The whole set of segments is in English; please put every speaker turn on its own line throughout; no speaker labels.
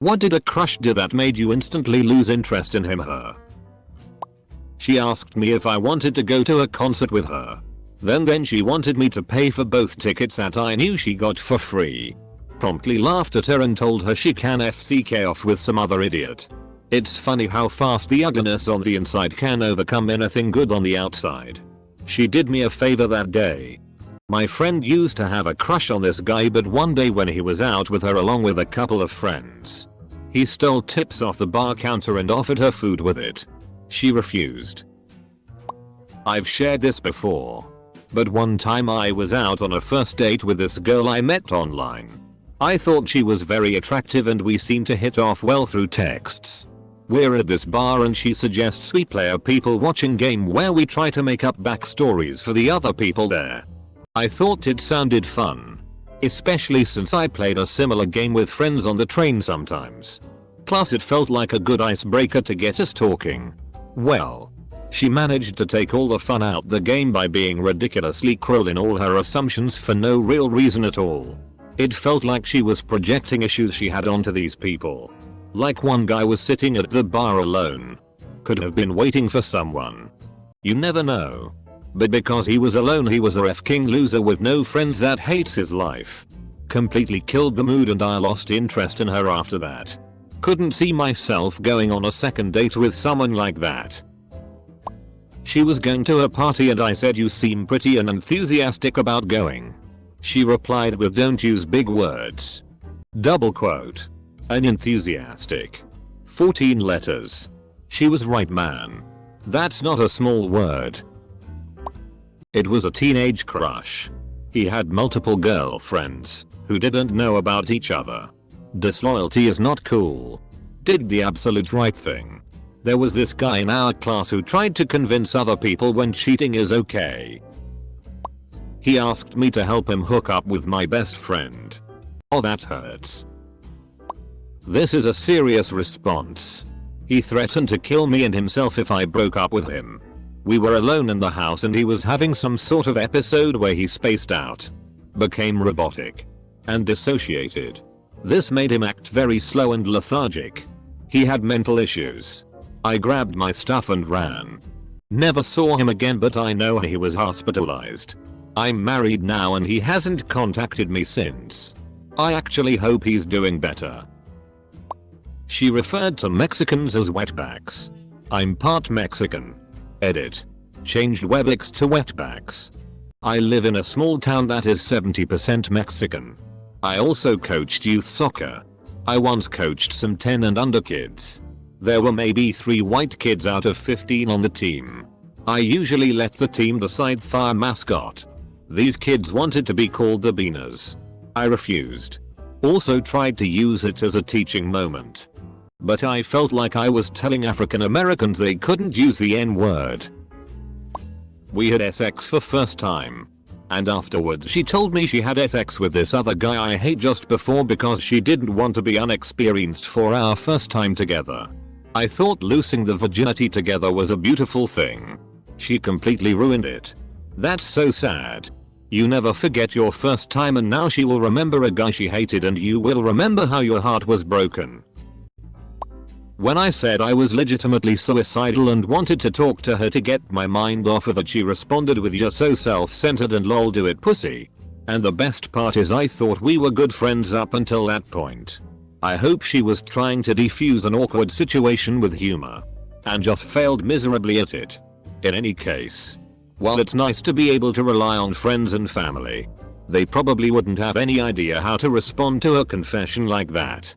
What did a crush do that made you instantly lose interest in him/her? She asked me if I wanted to go to a concert with her. Then she wanted me to pay for both tickets that I knew she got for free. Promptly laughed at her and told her she can FCK off with some other idiot. It's funny how fast the ugliness on the inside can overcome anything good on the outside. She did me a favor that day. My friend used to have a crush on this guy, but one day when he was out with her along with a couple of friends, he stole tips off the bar counter and offered her food with it. She refused. I've shared this before, but one time I was out on a first date with this girl I met online. I thought she was very attractive and we seemed to hit off well through texts. We're at this bar and she suggests we play a people watching game where we try to make up backstories for the other people there. I thought it sounded fun, especially since I played a similar game with friends on the train sometimes. Plus it felt like a good icebreaker to get us talking. Well, she managed to take all the fun out the game by being ridiculously cruel in all her assumptions for no real reason at all. It felt like she was projecting issues she had onto these people. Like one guy was sitting at the bar alone. Could have been waiting for someone. You never know. But because he was alone, he was a f***ing loser with no friends that hates his life. Completely killed the mood and I lost interest in her after that. Couldn't see myself going on a second date with someone like that. She was going to a party and I said, "You seem pretty and enthusiastic about going." She replied with, "Don't use big words." Double quote. An enthusiastic. 14 letters. She was right, man. That's not a small word. It was a teenage crush. He had multiple girlfriends who didn't know about each other. Disloyalty is not cool. Did the absolute right thing. There was this guy in our class who tried to convince other people when cheating is okay. He asked me to help him hook up with my best friend. Oh, that hurts. This is a serious response. He threatened to kill me and himself if I broke up with him. We were alone in the house and he was having some sort of episode where he spaced out, became robotic, and dissociated. This made him act very slow and lethargic. He had mental issues. I grabbed my stuff and ran. Never saw him again, but I know he was hospitalized. I'm married now and he hasn't contacted me since. I actually hope he's doing better. She referred to Mexicans as wetbacks. I'm part Mexican. Edit. Changed Webex to wetbacks. I live in a small town that is 70% Mexican. I also coached youth soccer. I once coached some 10 and under kids. There were maybe 3 white kids out of 15 on the team. I usually let the team decide their mascot. These kids wanted to be called the Beaners. I refused. Also tried to use it as a teaching moment. But I felt like I was telling African Americans they couldn't use the N-word. We had sex for first time. And afterwards she told me she had sex with this other guy I hate just before because she didn't want to be unexperienced for our first time together. I thought losing the virginity together was a beautiful thing. She completely ruined it. That's so sad. You never forget your first time and now she will remember a guy she hated and you will remember how your heart was broken. When I said I was legitimately suicidal and wanted to talk to her to get my mind off of it, she responded with, "You're so self-centered and lol, do it pussy." And the best part is I thought we were good friends up until that point. I hope she was trying to defuse an awkward situation with humor. And just failed miserably at it. In any case, while it's nice to be able to rely on friends and family, they probably wouldn't have any idea how to respond to a confession like that.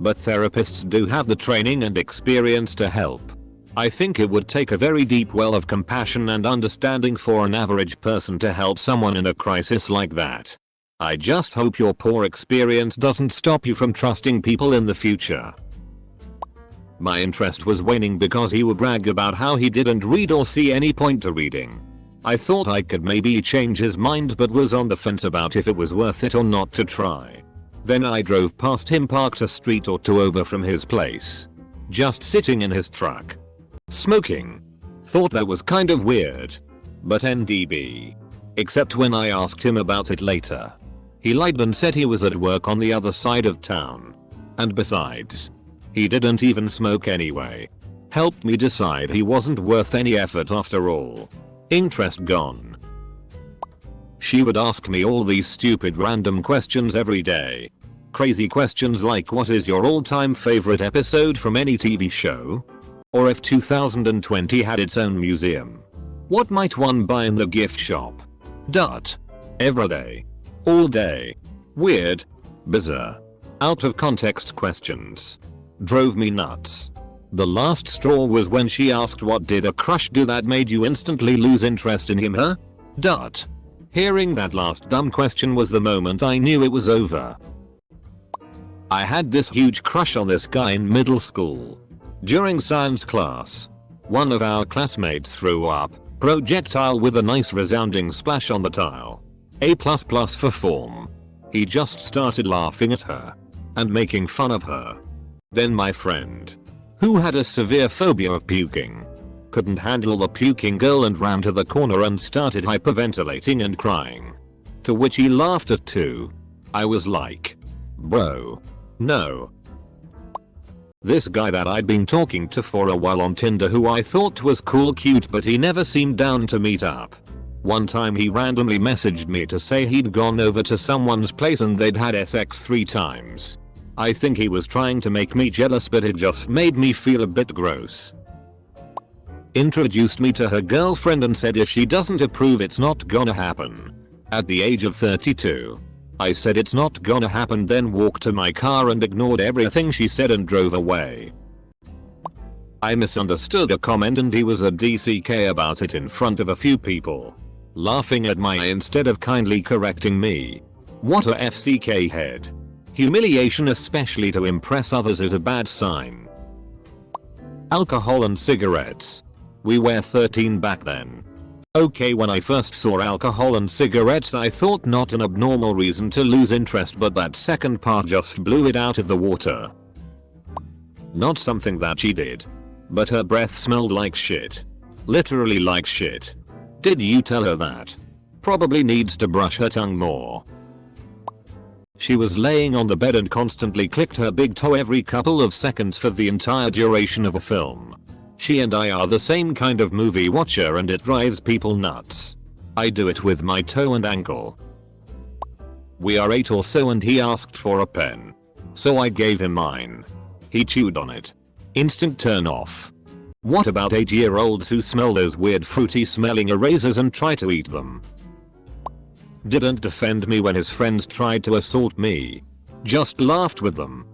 But therapists do have the training and experience to help. I think it would take a very deep well of compassion and understanding for an average person to help someone in a crisis like that. I just hope your poor experience doesn't stop you from trusting people in the future. My interest was waning because he would brag about how he didn't read or see any point to reading. I thought I could maybe change his mind but was on the fence about if it was worth it or not to try. Then I drove past him parked a street or two over from his place. Just sitting in his truck. Smoking. Thought that was kind of weird. But NDB. Except when I asked him about it later. He lied and said he was at work on the other side of town. And besides, he didn't even smoke anyway. Helped me decide he wasn't worth any effort after all. Interest gone. She would ask me all these stupid random questions every day. Crazy questions like, what is your all-time favorite episode from any TV show? Or if 2020 had its own museum, what might one buy in the gift shop? Every day. All day. Weird. Bizarre. Out of context questions. Drove me nuts. The last straw was when she asked, what did a crush do that made you instantly lose interest in him, her? Hearing that last dumb question was the moment I knew it was over. I had this huge crush on this guy in middle school. During science class, one of our classmates threw up projectile with a nice resounding splash on the tile. A++ for form. He just started laughing at her and making fun of her. Then my friend, who had a severe phobia of puking, couldn't handle the puking girl and ran to the corner and started hyperventilating and crying. To which he laughed at too. I was like, bro, no. This guy that I'd been talking to for a while on Tinder, who I thought was cool cute, but he never seemed down to meet up. One time he randomly messaged me to say he'd gone over to someone's place and they'd had sex 3 times. I think he was trying to make me jealous, but it just made me feel a bit gross. Introduced me to her girlfriend and said if she doesn't approve it's not gonna happen. At the age of 32. I said it's not gonna happen, then walked to my car and ignored everything she said and drove away. I misunderstood a comment and he was a DCK about it in front of a few people, laughing at my instead of kindly correcting me. What a FCK head. Humiliation, especially to impress others, is a bad sign. Alcohol and cigarettes. We were 13 back then. Okay, when I first saw alcohol and cigarettes I thought not an abnormal reason to lose interest, but that second part just blew it out of the water. Not something that she did, but her breath smelled like shit. Literally like shit. Did you tell her that? Probably needs to brush her tongue more. She was laying on the bed and constantly clicked her big toe every couple of seconds for the entire duration of a film. She and I are the same kind of movie watcher and it drives people nuts. I do it with my toe and ankle. We are 8 or so and he asked for a pen. So I gave him mine. He chewed on it. Instant turn off. What about 8-year-olds who smell those weird fruity smelling erasers and try to eat them? Didn't defend me when his friends tried to assault me. Just laughed with them.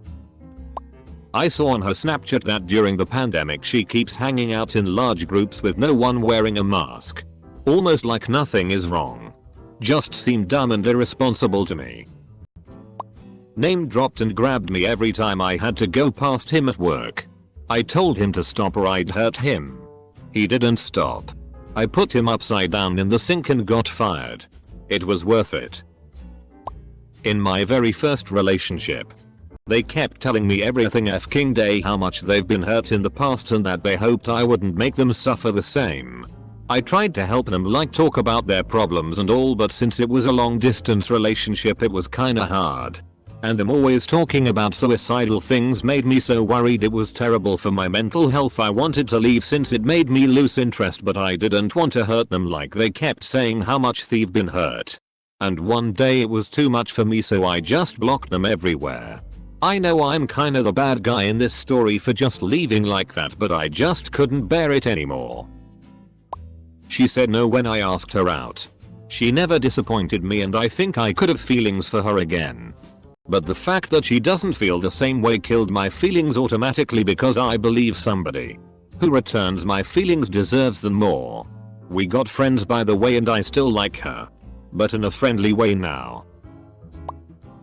I saw on her Snapchat that during the pandemic she keeps hanging out in large groups with no one wearing a mask. Almost like nothing is wrong. Just seemed dumb and irresponsible to me. Name dropped and grabbed me every time I had to go past him at work. I told him to stop or I'd hurt him. He didn't stop. I put him upside down in the sink and got fired. It was worth it. In my very first relationship, they kept telling me everything f***ing day how much they've been hurt in the past and that they hoped I wouldn't make them suffer the same. I tried to help them, like talk about their problems and all, but since it was a long distance relationship it was kinda hard. And them always talking about suicidal things made me so worried. It was terrible for my mental health. I wanted to leave since it made me lose interest, but I didn't want to hurt them like they kept saying how much they've been hurt. And one day it was too much for me, so I just blocked them everywhere. I know I'm kinda the bad guy in this story for just leaving like that, but I just couldn't bear it anymore. She said no when I asked her out. She never disappointed me and I think I could have feelings for her again. But the fact that she doesn't feel the same way killed my feelings automatically, because I believe somebody who returns my feelings deserves them more. We got friends by the way and I still like her, but in a friendly way now.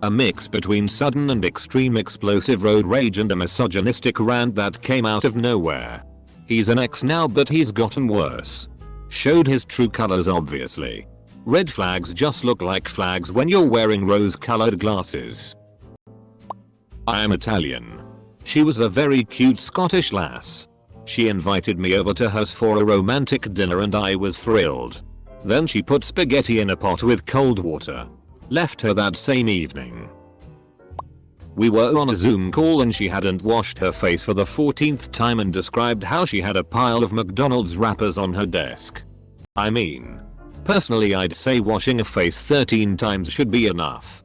A mix between sudden and extreme explosive road rage and a misogynistic rant that came out of nowhere. He's an ex now, but he's gotten worse. Showed his true colors obviously. Red flags just look like flags when you're wearing rose-colored glasses. I am Italian. She was a very cute Scottish lass. She invited me over to hers for a romantic dinner and I was thrilled. Then she put spaghetti in a pot with cold water. Left her that same evening. We were on a Zoom call and she hadn't washed her face for the 14th time and described how she had a pile of McDonald's wrappers on her desk. I mean, personally I'd say washing a face 13 times should be enough.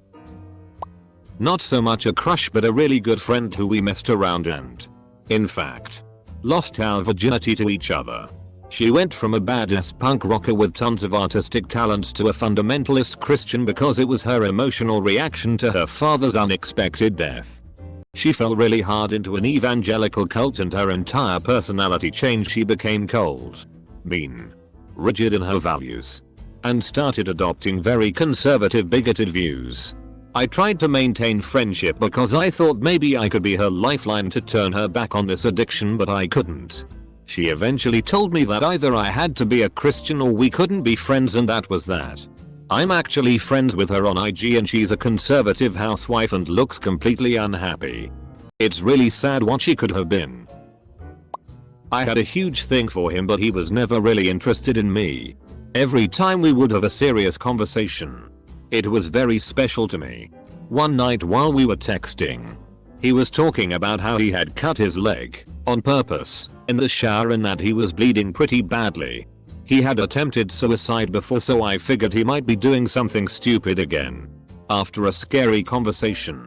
Not so much a crush but a really good friend who we messed around and, in fact, lost our virginity to each other. She went from a badass punk rocker with tons of artistic talents to a fundamentalist Christian because it was her emotional reaction to her father's unexpected death. She fell really hard into an evangelical cult and her entire personality changed. She became cold, mean, rigid in her values, and started adopting very conservative, bigoted views. I tried to maintain friendship because I thought maybe I could be her lifeline to turn her back on this addiction, but I couldn't. She eventually told me that either I had to be a Christian or we couldn't be friends, and that was that. I'm actually friends with her on IG and she's a conservative housewife and looks completely unhappy. It's really sad what she could have been. I had a huge thing for him but he was never really interested in me. Every time we would have a serious conversation, it was very special to me. One night while we were texting, he was talking about how he had cut his leg, on purpose, in the shower and that he was bleeding pretty badly. He had attempted suicide before, so I figured he might be doing something stupid again. After a scary conversation,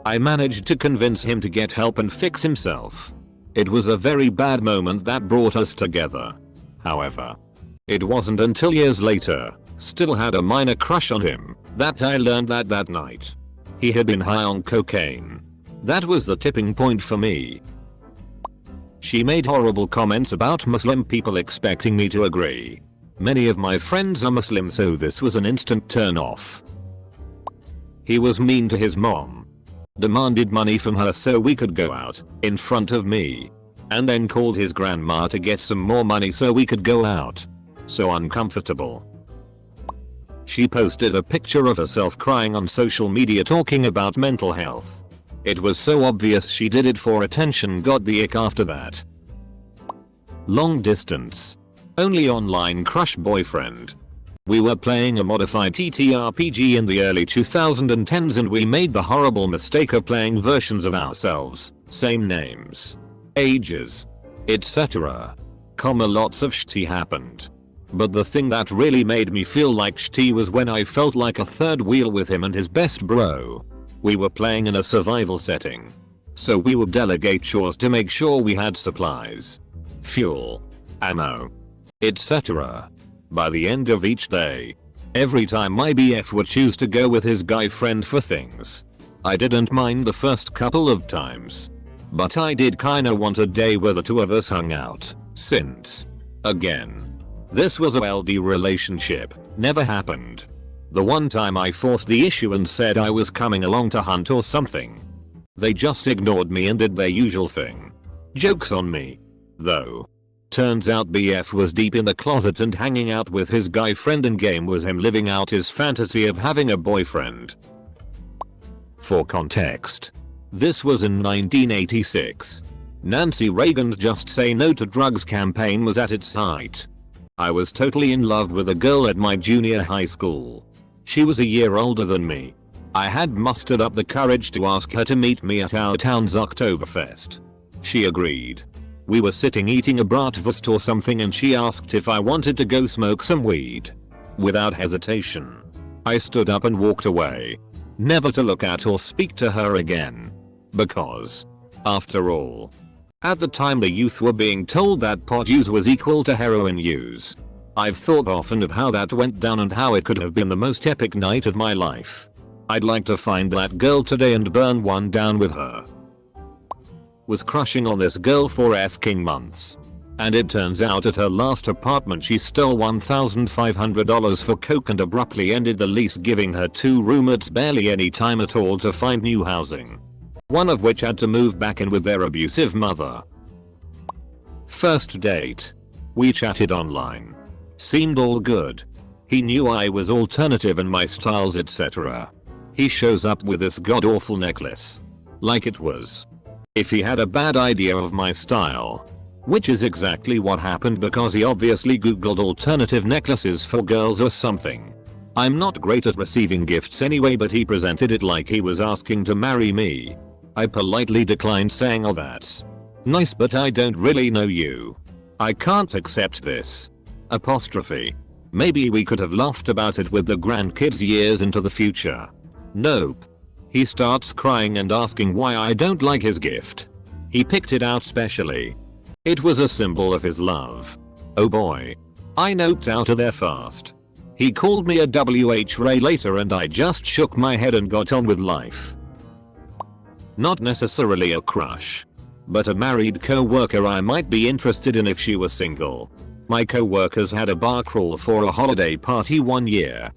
I managed to convince him to get help and fix himself. It was a very bad moment that brought us together. However, it wasn't until years later, still had a minor crush on him, that I learned that night he had been high on cocaine. That was the tipping point for me. She made horrible comments about Muslim people, expecting me to agree. Many of my friends are Muslim, so this was an instant turn off. He was mean to his mom, demanded money from her so we could go out in front of me, and then called his grandma to get some more money so we could go out. So uncomfortable. She posted a picture of herself crying on social media talking about mental health. It was so obvious she did it for attention. Got the ick after that. Long distance. Only online crush boyfriend. We were playing a modified TTRPG in the early 2010s and we made the horrible mistake of playing versions of ourselves, same names, ages, etc. Lots of shit happened. But the thing that really made me feel like shit was when I felt like a third wheel with him and his best bro. We were playing in a survival setting, so we would delegate chores to make sure we had supplies, fuel, ammo, etc. By the end of each day, every time my BF would choose to go with his guy friend for things. I didn't mind the first couple of times, but I did kinda want a day where the two of us hung out, since, again, this was a LD relationship, never happened. The one time I forced the issue and said I was coming along to hunt or something, they just ignored me and did their usual thing. Jokes on me, though. Turns out BF was deep in the closet and hanging out with his guy friend, and game was him living out his fantasy of having a boyfriend. For context, this was in 1986. Nancy Reagan's Just Say No to Drugs campaign was at its height. I was totally in love with a girl at my junior high school. She was a year older than me. I had mustered up the courage to ask her to meet me at our town's Oktoberfest. She agreed. We were sitting eating a bratwurst or something and she asked if I wanted to go smoke some weed. Without hesitation, I stood up and walked away, never to look at or speak to her again. Because, after all, at the time the youth were being told that pot use was equal to heroin use. I've thought often of how that went down and how it could have been the most epic night of my life. I'd like to find that girl today and burn one down with her. Was crushing on this girl for f***ing months. And it turns out at her last apartment she stole $1,500 for coke and abruptly ended the lease, giving her 2 roommates barely any time at all to find new housing. One of which had to move back in with their abusive mother. First date. We chatted online. Seemed all good. He knew I was alternative and my styles, etc. He shows up with this god-awful necklace. Like it was. If he had a bad idea of my style. Which is exactly what happened because he obviously googled alternative necklaces for girls or something. I'm not great at receiving gifts anyway, but he presented it like he was asking to marry me. I politely declined, saying, "Oh, that's nice, but I don't really know you. I can't accept this." Apostrophe. Maybe we could have laughed about it with the grandkids years into the future. Nope. He starts crying and asking why I don't like his gift. He picked it out specially. It was a symbol of his love. Oh boy. I noped out of there fast. He called me a WH-ray later and I just shook my head and got on with life. Not necessarily a crush, but a married co-worker I might be interested in if she was single. My co-workers had a bar crawl for a holiday party one year.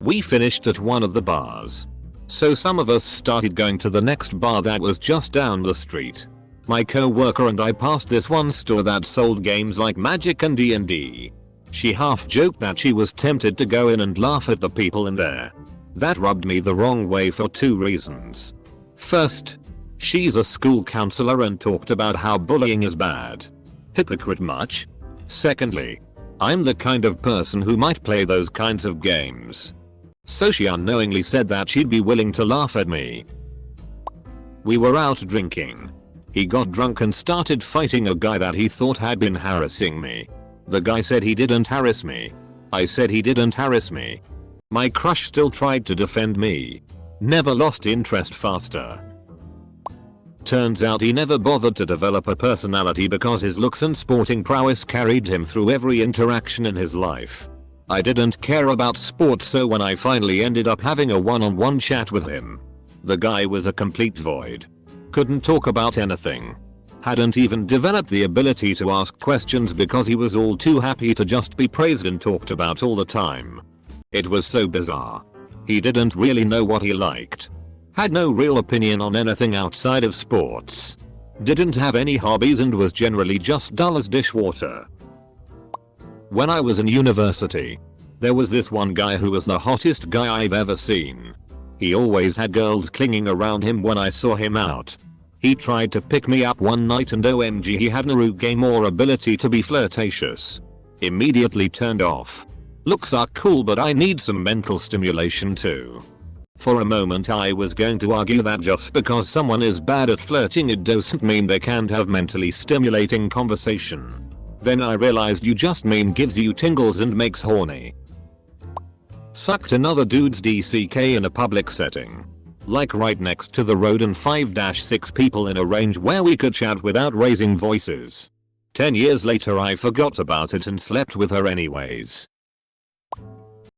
We finished at one of the bars. So some of us started going to the next bar that was just down the street. My co-worker and I passed this one store that sold games like Magic and D&D. She half joked that she was tempted to go in and laugh at the people in there. That rubbed me the wrong way for two reasons. First, she's a school counselor and talked about how bullying is bad. Hypocrite much? Secondly, I'm the kind of person who might play those kinds of games. So she unknowingly said that she'd be willing to laugh at me. We were out drinking. He got drunk and started fighting a guy that he thought had been harassing me. The guy said he didn't harass me. I said he didn't harass me. My crush still tried to defend me. Never lost interest faster. Turns out he never bothered to develop a personality because his looks and sporting prowess carried him through every interaction in his life. I didn't care about sports, so when I finally ended up having a one-on-one chat with him, the guy was a complete void. Couldn't talk about anything. Hadn't even developed the ability to ask questions because he was all too happy to just be praised and talked about all the time. It was so bizarre. He didn't really know what he liked. Had no real opinion on anything outside of sports. Didn't have any hobbies and was generally just dull as dishwater. When I was in university, there was this one guy who was the hottest guy I've ever seen. He always had girls clinging around him when I saw him out. He tried to pick me up one night and OMG, he had no game or ability to be flirtatious. Immediately turned off. Looks are cool, but I need some mental stimulation too. For a moment I was going to argue that just because someone is bad at flirting it doesn't mean they can't have mentally stimulating conversation. Then I realized you just mean gives you tingles and makes horny. Sucked another dude's DCK in a public setting. Like right next to the road and 5-6 people in a range where we could chat without raising voices. 10 years later I forgot about it and slept with her anyways.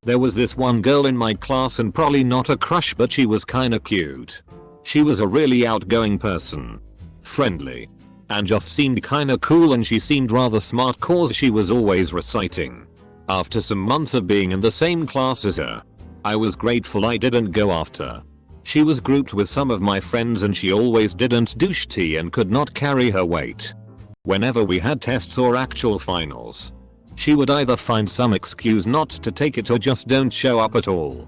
There was this one girl in my class, and probably not a crush, but she was kinda cute. She was a really outgoing person. Friendly. And just seemed kinda cool, and she seemed rather smart cause she was always reciting. After some months of being in the same class as her, I was grateful I didn't go after. She was grouped with some of my friends and she always didn't douche tea and could not carry her weight. Whenever we had tests or actual finals, she would either find some excuse not to take it or just don't show up at all.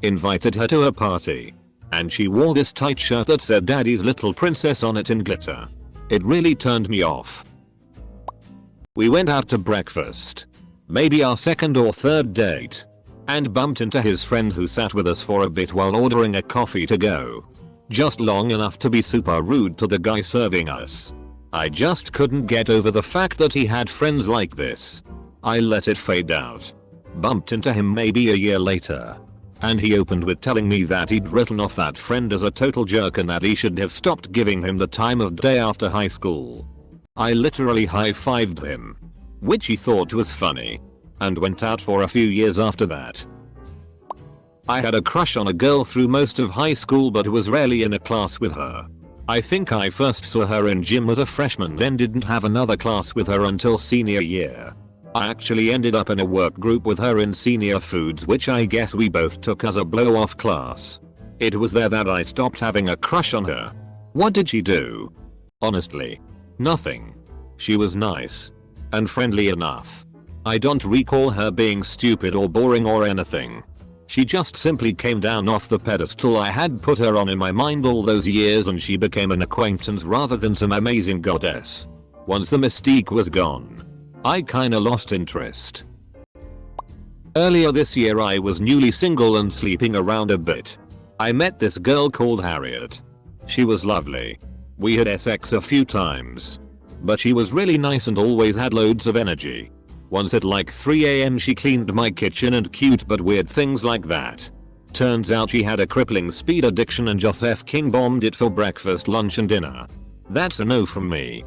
Invited her to a party, and she wore this tight shirt that said Daddy's Little Princess on it in glitter. It really turned me off. We went out to breakfast, maybe our second or third date, and bumped into his friend who sat with us for a bit while ordering a coffee to go. Just long enough to be super rude to the guy serving us. I just couldn't get over the fact that he had friends like this. I let it fade out. Bumped into him maybe a year later, and he opened with telling me that he'd written off that friend as a total jerk and that he should have stopped giving him the time of day after high school. I literally high-fived him, which he thought was funny, and went out for a few years after that. I had a crush on a girl through most of high school but was rarely in a class with her. I think I first saw her in gym as a freshman, then didn't have another class with her until senior year. I actually ended up in a work group with her in senior foods, which I guess we both took as a blow-off class. It was there that I stopped having a crush on her. What did she do? Honestly, nothing. She was nice and friendly enough. I don't recall her being stupid or boring or anything. She just simply came down off the pedestal I had put her on in my mind all those years, and she became an acquaintance rather than some amazing goddess. Once the mystique was gone, I kinda lost interest. Earlier this year I was newly single and sleeping around a bit. I met this girl called Harriet. She was lovely. We had sex a few times. But she was really nice and always had loads of energy. Once at like 3 AM she cleaned my kitchen and cute but weird things like that. Turns out she had a crippling speed addiction and just F-king bombed it for breakfast, lunch and dinner. That's a no from me.